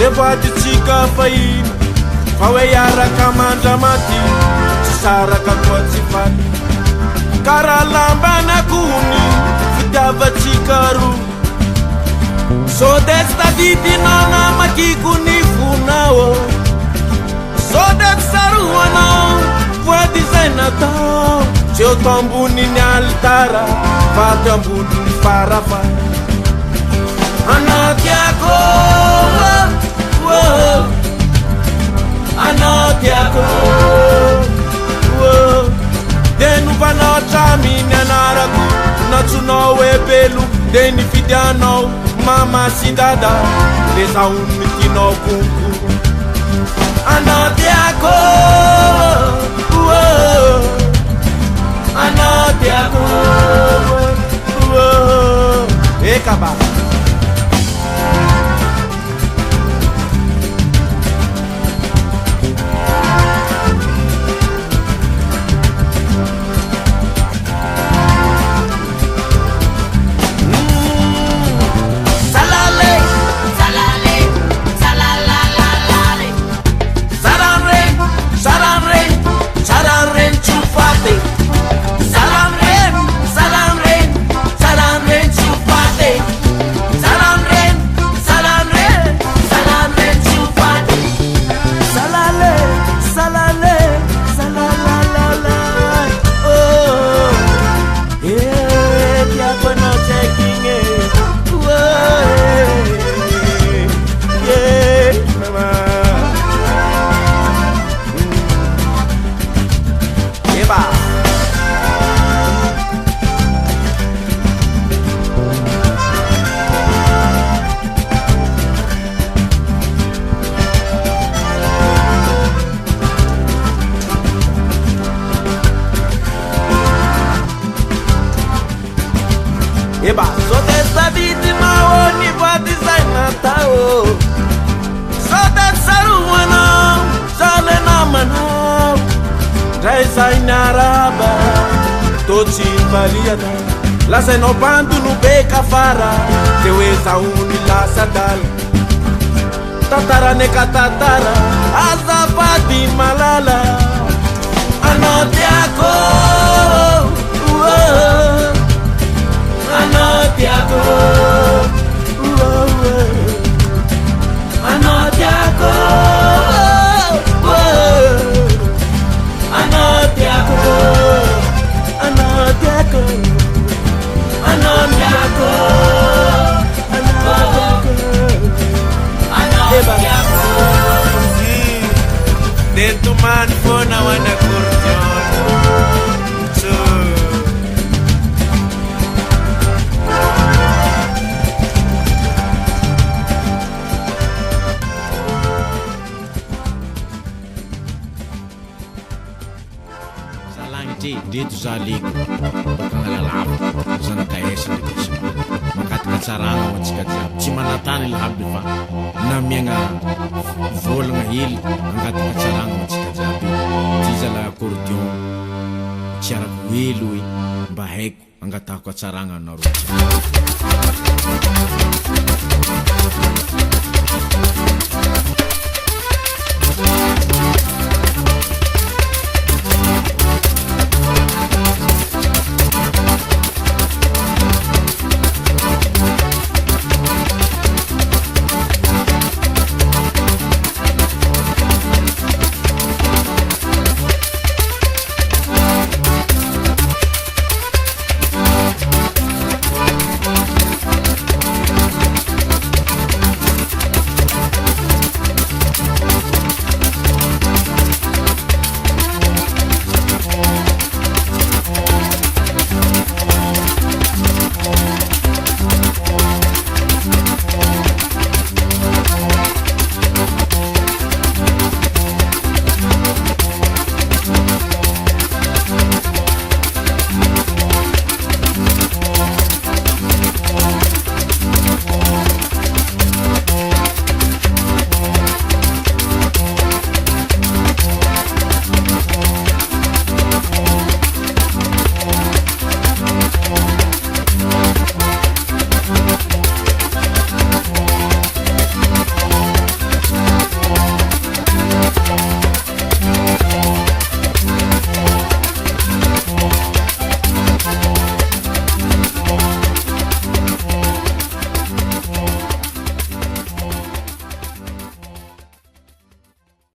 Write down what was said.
levatitsika faina fa hoe iaraka mandramati tsy saraka koa tsy faty karaha lambanakony fitiavatsika ro so de tsy tadidinao namakiko ny vonao so de tsy saroanao voady zay natao tsy eo to amboniny alitara fa to amboniny farafara anatiako anatiako de novanao traminy anarako natsonao hoe belo de nifidianao mamasindada de zahony tinao konko anatiako anatiako ekaba eba so de sabiti maoni vadi zai natao so de saruana sale namanao dai zai naraba tochi baliada la se no bandu no beka fara te weza uni la sadal tatara ne katatara azabadi malala anotiako anatiako anatiako anatiako anatiako anatiako anatiako dentro man fona wana curtión dito zaliko kangalalavo zanakaesa ndreky makatika tsarana atsika jiaby tsy manatany lahaby fa namiagna volagna hely angatika tsarana atsika jiaby ty zala accordion tsy arako hely hoe mba haiko angatahako atsarana anareo